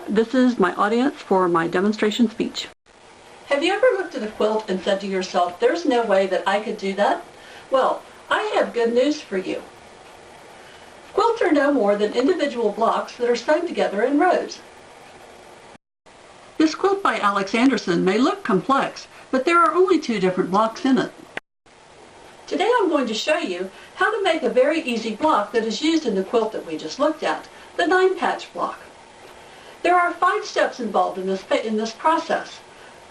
This is my audience for my demonstration speech. Have you ever looked at a quilt and said to yourself, there's no way that I could do that? Well, I have good news for you. Quilts are no more than individual blocks that are sewn together in rows. This quilt by Alex Anderson may look complex, but there are only 2 different blocks in it. Today I'm going to show you how to make a very easy block that is used in the quilt that we just looked at, the 9-patch block. There are 5 steps involved in this process: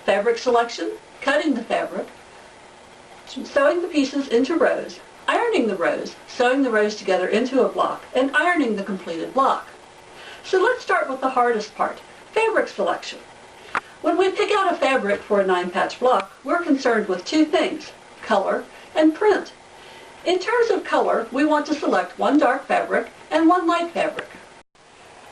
fabric selection, cutting the fabric, sewing the pieces into rows, ironing the rows, sewing the rows together into a block, and ironing the completed block. So let's start with the hardest part, fabric selection. When we pick out a fabric for a 9-patch block, we're concerned with 2 things, color and print. In terms of color, we want to select 1 dark fabric and 1 light fabric.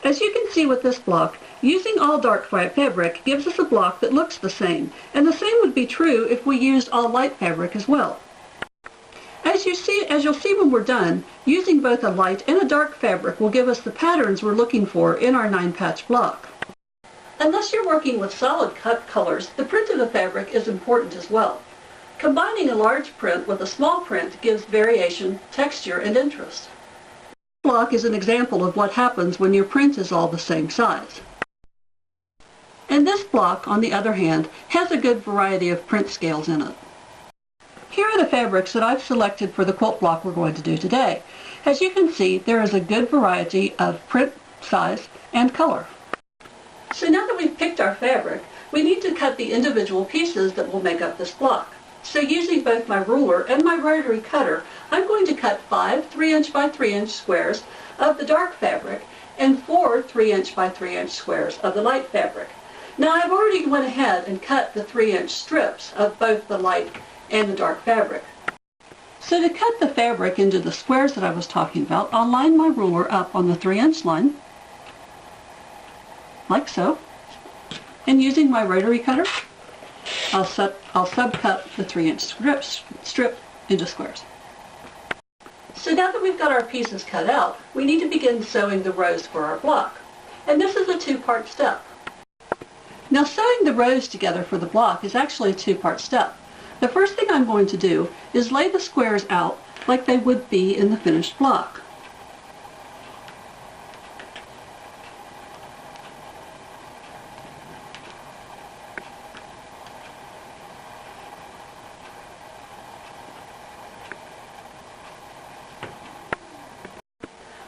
As you can see with this block, using all dark fabric gives us a block that looks the same, and the same would be true if we used all light fabric as well. As you'll see when we're done, using both a light and a dark fabric will give us the patterns we're looking for in our 9-patch block. Unless you're working with solid cut colors, the print of the fabric is important as well. Combining a large print with a small print gives variation, texture, and interest. This block is an example of what happens when your print is all the same size. And this block, on the other hand, has a good variety of print scales in it. Here are the fabrics that I've selected for the quilt block we're going to do today. As you can see, there is a good variety of print size and color. So now that we've picked our fabric, we need to cut the individual pieces that will make up this block. So using both my ruler and my rotary cutter, I'm going to cut 5 3" by 3" squares of the dark fabric and 4 3" by 3" squares of the light fabric. Now I've already went ahead and cut the 3" strips of both the light and the dark fabric. So to cut the fabric into the squares that I was talking about, I'll line my ruler up on the 3" line, like so, and using my rotary cutter, I'll subcut the 3" strip into squares. So now that we've got our pieces cut out, we need to begin sewing the rows for our block. And this is a 2-part step. Now sewing the rows together for the block is actually a 2-part step. The first thing I'm going to do is lay the squares out like they would be in the finished block.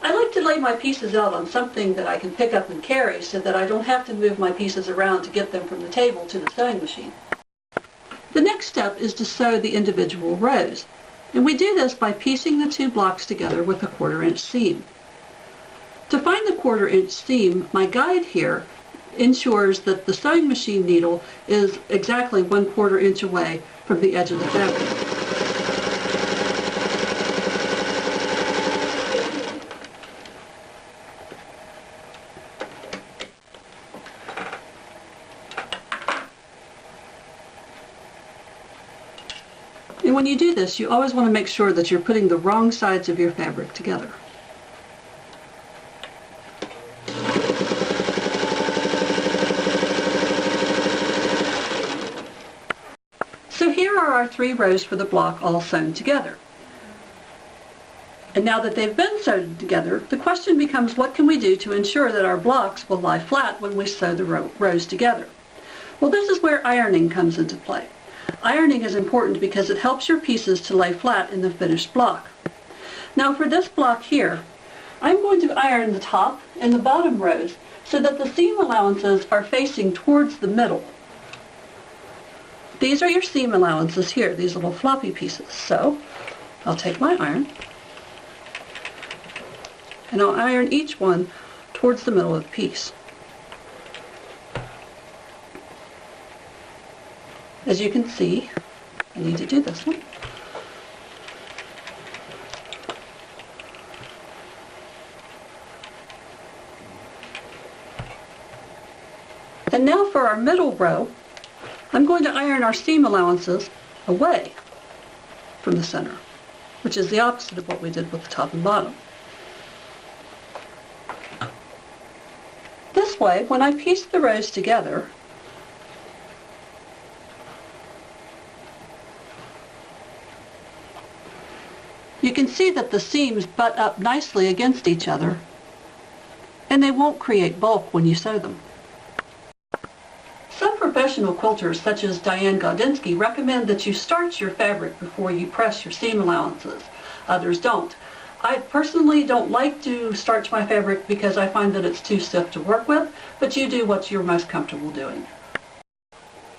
I like to lay my pieces out on something that I can pick up and carry so that I don't have to move my pieces around to get them from the table to the sewing machine. The next step is to sew the individual rows, and we do this by piecing the 2 blocks together with a 1/4" seam. To find the 1/4" seam, my guide here ensures that the sewing machine needle is exactly 1/4" away from the edge of the fabric. And when you do this, you always want to make sure that you're putting the wrong sides of your fabric together. So here are our 3 rows for the block all sewn together. And now that they've been sewn together, the question becomes, what can we do to ensure that our blocks will lie flat when we sew the rows together? Well, this is where ironing comes into play. Ironing is important because it helps your pieces to lay flat in the finished block. Now for this block here, I'm going to iron the top and the bottom rows so that the seam allowances are facing towards the middle. These are your seam allowances here, these little floppy pieces. So I'll take my iron and I'll iron each one towards the middle of the piece. As you can see, I need to do this one. And now for our middle row, I'm going to iron our seam allowances away from the center, which is the opposite of what we did with the top and bottom. This way, when I piece the rows together, you can see that the seams butt up nicely against each other, and they won't create bulk when you sew them. Some professional quilters, such as Diane Gaudinsky, recommend that you starch your fabric before you press your seam allowances. Others don't. I personally don't like to starch my fabric because I find that it's too stiff to work with, but you do what you're most comfortable doing.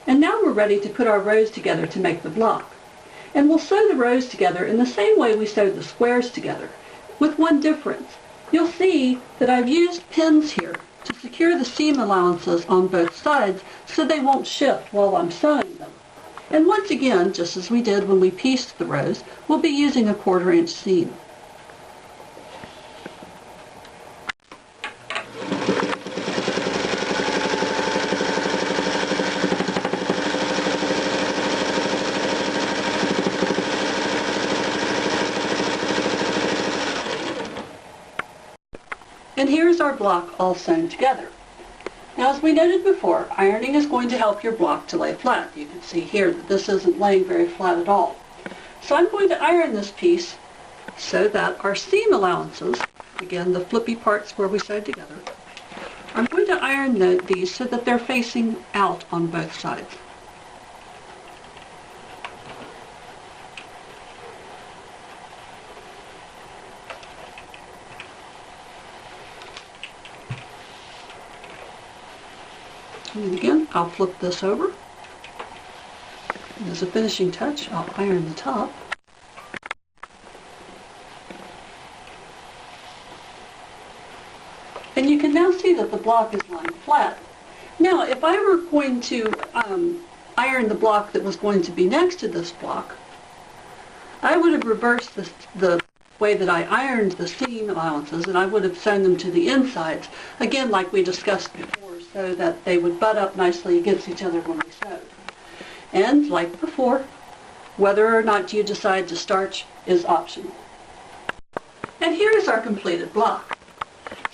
And now we're ready to put our rows together to make the block. And we'll sew the rows together in the same way we sewed the squares together, with one difference. You'll see that I've used pins here to secure the seam allowances on both sides so they won't shift while I'm sewing them. And once again, just as we did when we pieced the rows, we'll be using a 1/4 inch seam. And here's our block all sewn together. Now, as we noted before, ironing is going to help your block to lay flat. You can see here that this isn't laying very flat at all. So I'm going to iron this piece so that our seam allowances, again the flippy parts where we sewed together, I'm going to iron these so that they're facing out on both sides. And again, I'll flip this over. And as a finishing touch, I'll iron the top. And you can now see that the block is lying flat. Now, if I were going to iron the block that was going to be next to this block, I would have reversed the way that I ironed the seam allowances, and I would have sewn them to the insides, again like we discussed before, so that they would butt up nicely against each other when we sewed. And like before, whether or not you decide to starch is optional. And here is our completed block.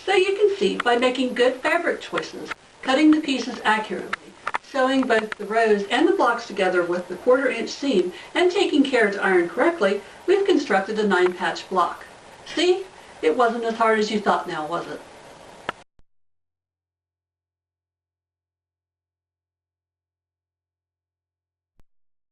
So you can see, by making good fabric choices, cutting the pieces accurately, sewing both the rows and the blocks together with the 1/4 inch seam, and taking care to iron correctly, we've constructed a 9-patch block. See? It wasn't as hard as you thought now, was it?